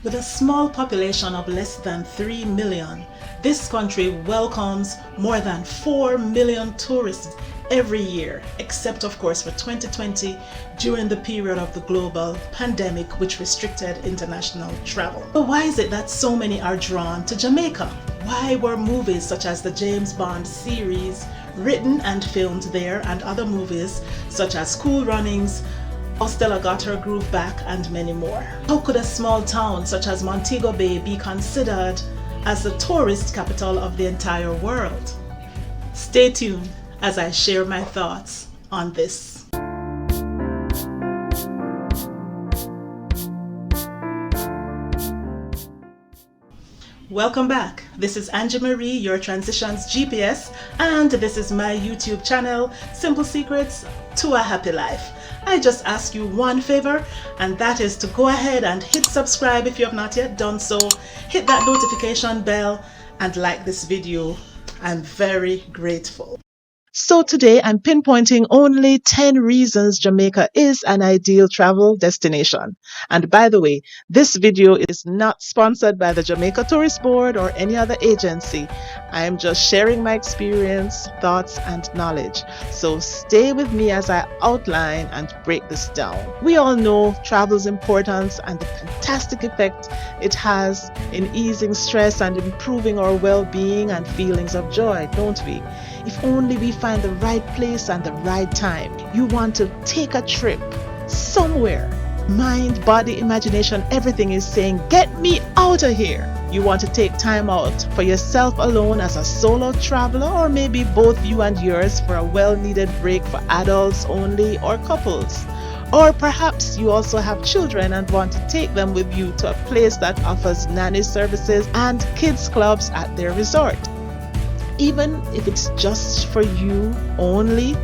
With a small population of less than 3 million, this country welcomes more than 4 million tourists every year, except of course for 2020 during the period of the global pandemic which restricted international travel. But why is it that so many are drawn to Jamaica? Why were movies such as the James Bond series written and filmed there, and other movies such as Cool Runnings, How Stella Got Her Groove Back, and many more? How could a small town such as Montego Bay be considered as the tourist capital of the entire world? Stay tuned as I share my thoughts on this. Welcome back. This is Angie Marie, your Transitions GPS, and this is my YouTube channel, Simple Secrets to a Happy Life. I just ask you one favor, and that is to go ahead and hit subscribe if you have not yet done so. Hit that notification bell and like this video. I'm very grateful. So today I'm pinpointing only 10 reasons Jamaica is an ideal travel destination. And by the way, this video is not sponsored by the Jamaica Tourist Board or any other agency. I am just sharing my experience, thoughts, and knowledge. So stay with me as I outline and break this down. We all know travel's importance and the fantastic effect it has in easing stress and improving our well-being and feelings of joy, don't we? If only we find the right place and the right time. You want to take a trip somewhere. Mind, body, imagination, everything is saying, get me out of here. You want to take time out for yourself alone as a solo traveler, or maybe both you and yours for a well-needed break for adults only or couples. Or perhaps you also have children and want to take them with you to a place that offers nanny services and kids clubs at their resort. Even if it's just for you only,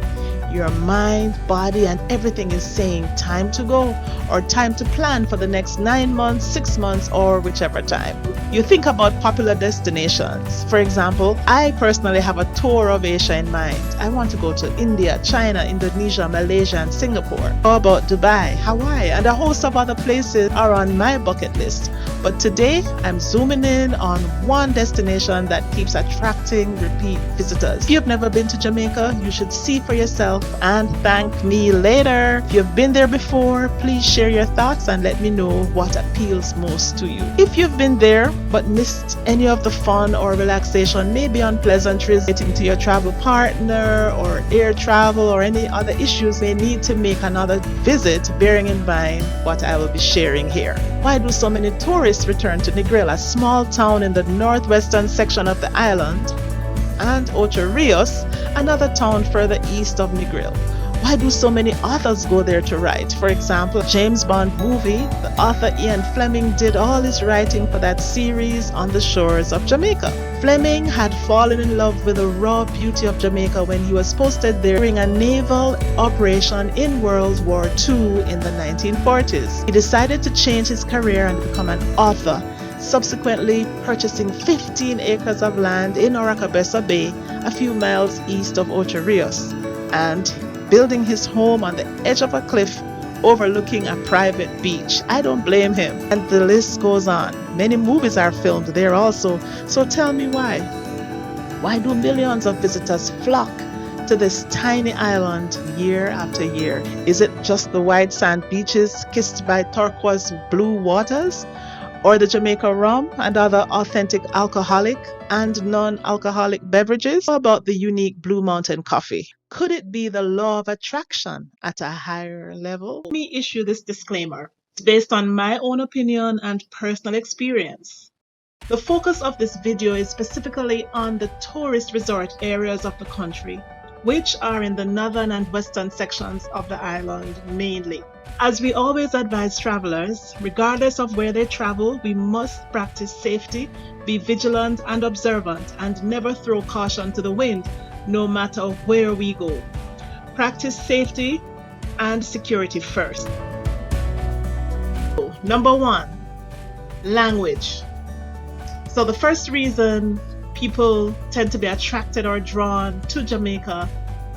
your mind, body, and everything is saying time to go, or time to plan for the next 9 months, 6 months, or whichever time. You think about popular destinations. For example, I personally have a tour of Asia in mind. I want to go to India, China, Indonesia, Malaysia, and Singapore. How about Dubai, Hawaii, and a host of other places are on my bucket list. But today, I'm zooming in on one destination that keeps attracting repeat visitors. If you've never been to Jamaica, you should see for yourself and thank me later. If you've been there before, please share your thoughts and let me know what appeals most to you. If you've been there but missed any of the fun or relaxation, maybe unpleasantries relating to your travel partner or air travel or any other issues, may need to make another visit, bearing in mind what I will be sharing here. Why do so many tourists return to Negril, a small town in the northwestern section of the island, and Ocho Rios, another town further east of Negril? Why do so many authors go there to write? For example, James Bond movie, the author Ian Fleming did all his writing for that series on the shores of Jamaica. Fleming had fallen in love with the raw beauty of Jamaica when he was posted there during a naval operation in World War II in the 1940s. He decided to change his career and become an author, subsequently purchasing 15 acres of land in Oracabessa Bay, a few miles east of Ocho Rios, and building his home on the edge of a cliff overlooking a private beach. I don't blame him. And the list goes on. Many movies are filmed there also. So tell me why. Why do millions of visitors flock to this tiny island year after year? Is it just the white sand beaches kissed by turquoise blue waters? Or the Jamaica rum and other authentic alcoholic and non-alcoholic beverages? How about the unique Blue Mountain coffee? Could it be the law of attraction at a higher level? Let me issue this disclaimer. It's based on my own opinion and personal experience. The focus of this video is specifically on the tourist resort areas of the country, which are in the northern and western sections of the island mainly. As we always advise travelers, regardless of where they travel, we must practice safety, be vigilant and observant, and never throw caution to the wind, no matter where we go. Practice safety and security first. Number 1, language. So the first reason people tend to be attracted or drawn to Jamaica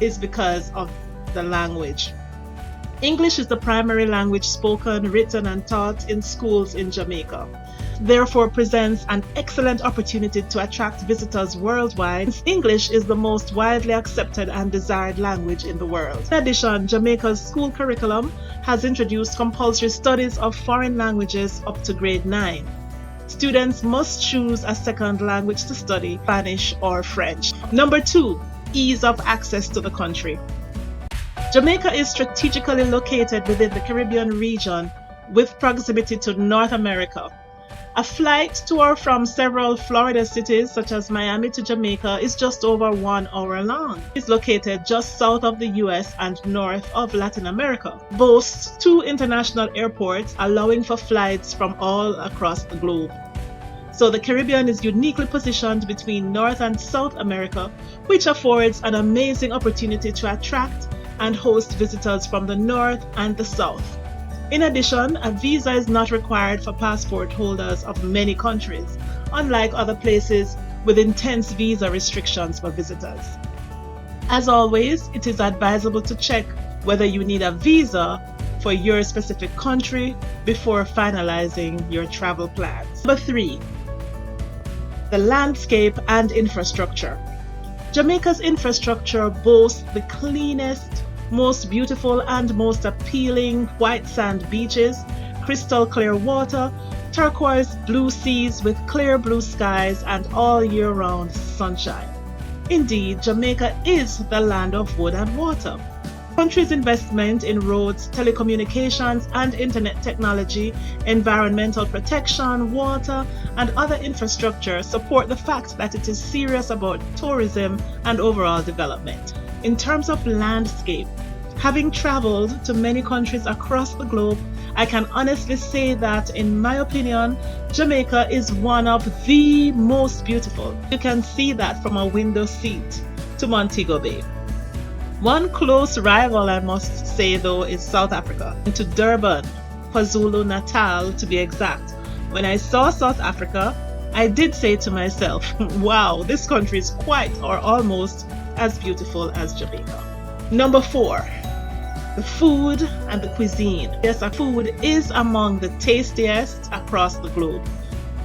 is because of the language. English is the primary language spoken, written, and taught in schools in Jamaica. Therefore presents an excellent opportunity to attract visitors worldwide. English is the most widely accepted and desired language in the world. In addition, Jamaica's school curriculum has introduced compulsory studies of foreign languages up to grade 9. Students must choose a second language to study, Spanish or French. Number 2, ease of access to the country. Jamaica is strategically located within the Caribbean region with proximity to North America. A flight to or from several Florida cities such as Miami to Jamaica is just over 1 hour long. It is located just south of the US and north of Latin America. Boasts 2 international airports allowing for flights from all across the globe. So the Caribbean is uniquely positioned between North and South America, which affords an amazing opportunity to attract and host visitors from the North and the South. In addition, a visa is not required for passport holders of many countries, unlike other places with intense visa restrictions for visitors. As always, it is advisable to check whether you need a visa for your specific country before finalizing your travel plans. Number 3, the landscape and infrastructure. Jamaica's infrastructure boasts the cleanest, most beautiful and most appealing white sand beaches, crystal clear water, turquoise blue seas with clear blue skies, and all year round sunshine. Indeed, Jamaica is the land of wood and water. The country's investment in roads, telecommunications and internet technology, environmental protection, water and other infrastructure support the fact that it is serious about tourism and overall development. In terms of landscape, having traveled to many countries across the globe, I can honestly say that, in my opinion, Jamaica is one of the most beautiful. You can see that from a window seat to Montego Bay. One close rival, I must say though, is South Africa, to Durban, KwaZulu-Natal to be exact. When I saw South Africa, I did say to myself, wow, this country is quite or almost as beautiful as Jamaica. Number 4, the food and the cuisine. Yes, our food is among the tastiest across the globe.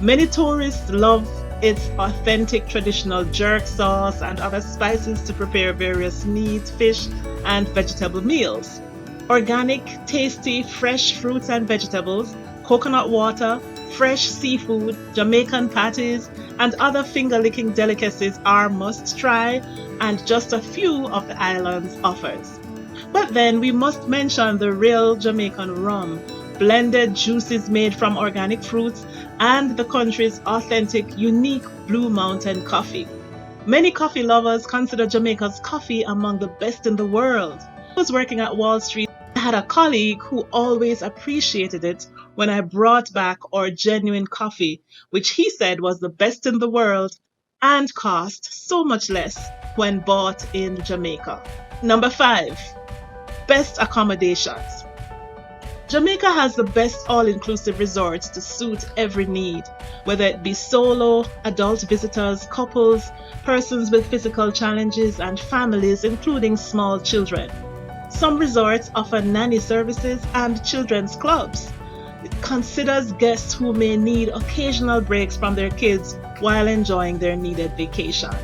Many tourists love its authentic traditional jerk sauce and other spices to prepare various meat, fish, and vegetable meals. Organic, tasty, fresh fruits and vegetables, coconut water, fresh seafood, Jamaican patties, and other finger-licking delicacies are must-try, and just a few of the island's offers. But then we must mention the real Jamaican rum, blended juices made from organic fruits, and the country's authentic, unique Blue Mountain coffee. Many coffee lovers consider Jamaica's coffee among the best in the world. I was working at Wall Street. I had a colleague who always appreciated it when I brought back our genuine coffee, which he said was the best in the world and cost so much less when bought in Jamaica. Number 5, best accommodations. Jamaica has the best all-inclusive resorts to suit every need, whether it be solo, adult visitors, couples, persons with physical challenges, and families, including small children. Some resorts offer nanny services and children's clubs. It considers guests who may need occasional breaks from their kids while enjoying their needed vacation.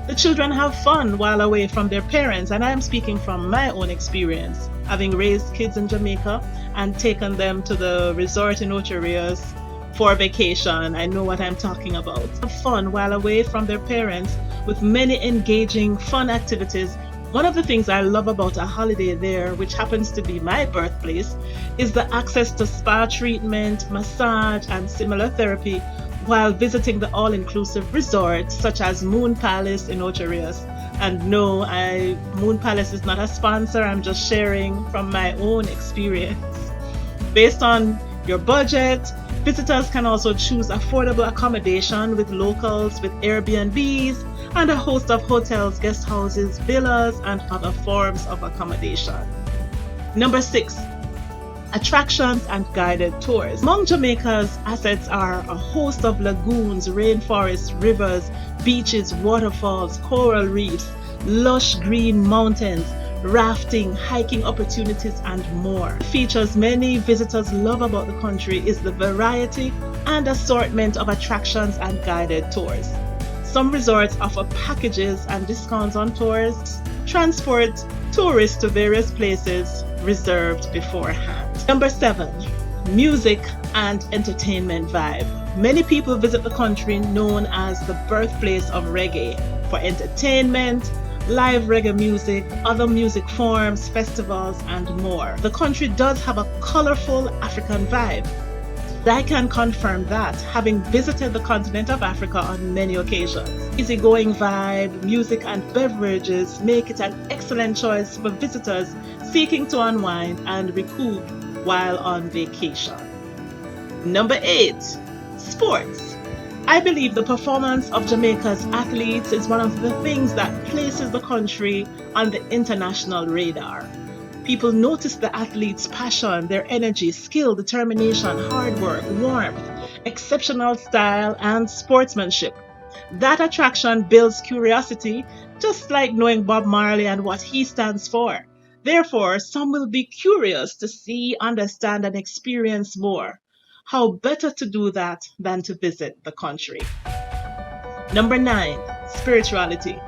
The children have fun while away from their parents, and I am speaking from my own experience, having raised kids in Jamaica and taken them to the resort in Ocho Rios for vacation. I know what I'm talking about. Have fun while away from their parents with many engaging, fun activities. One of the things I love about a holiday there, which happens to be my birthplace, is the access to spa treatment, massage, and similar therapy while visiting the all-inclusive resorts such as Moon Palace in Ocho Rios. And no, Moon Palace is not a sponsor, I'm just sharing from my own experience. Based on your budget, visitors can also choose affordable accommodation with locals, with Airbnbs, and a host of hotels, guest houses, villas, and other forms of accommodation. Number 6, attractions and guided tours. Among Jamaica's assets are a host of lagoons, rainforests, rivers, beaches, waterfalls, coral reefs, lush green mountains, rafting, hiking opportunities, and more. Features many visitors love about the country is the variety and assortment of attractions and guided tours. Some resorts offer packages and discounts on tours, transport tourists to various places reserved beforehand. Number 7, music and entertainment vibe. Many people visit the country known as the birthplace of reggae for entertainment, live reggae music, other music forms, festivals, and more. The country does have a colorful African vibe. I can confirm that, having visited the continent of Africa on many occasions. Easygoing vibe, music and beverages make it an excellent choice for visitors seeking to unwind and recoup while on vacation. Number 8, sports. I believe the performance of Jamaica's athletes is one of the things that places the country on the international radar. People notice the athletes' passion, their energy, skill, determination, hard work, warmth, exceptional style, and sportsmanship. That attraction builds curiosity, just like knowing Bob Marley and what he stands for. Therefore, some will be curious to see, understand, and experience more. How better to do that than to visit the country? Number 9, spirituality.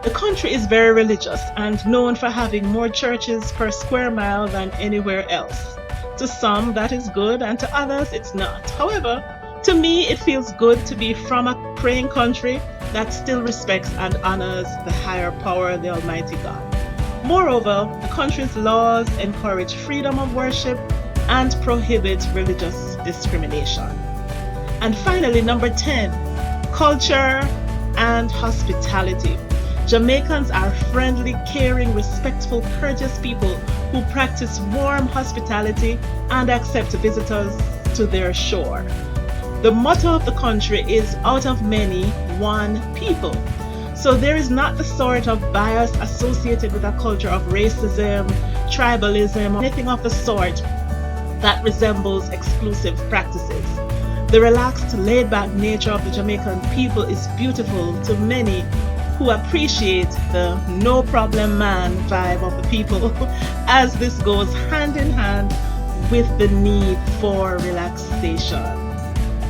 The country is very religious and known for having more churches per square mile than anywhere else. To some, that is good, and to others, it's not. However, to me, it feels good to be from a praying country that still respects and honors the higher power, the Almighty God. Moreover, the country's laws encourage freedom of worship and prohibit religious discrimination. And finally, number 10, culture and hospitality. Jamaicans are friendly, caring, respectful, courteous people who practice warm hospitality and accept visitors to their shore. The motto of the country is out of many, one people. So there is not the sort of bias associated with a culture of racism, tribalism, or anything of the sort that resembles exclusive practices. The relaxed, laid-back nature of the Jamaican people is beautiful to many who appreciate the no problem man vibe of the people, as this goes hand in hand with the need for relaxation.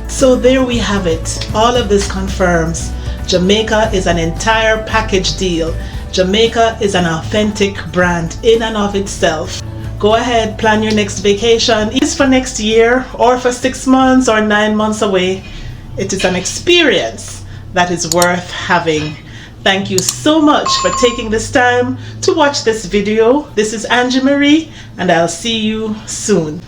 So there we have it. All of this confirms Jamaica is an entire package deal. Jamaica is an authentic brand in and of itself. Go ahead, plan your next vacation. It's for next year or for 6 months or 9 months away. It is an experience that is worth having. Thank you so much for taking this time to watch this video. This is Angie Marie, and I'll see you soon.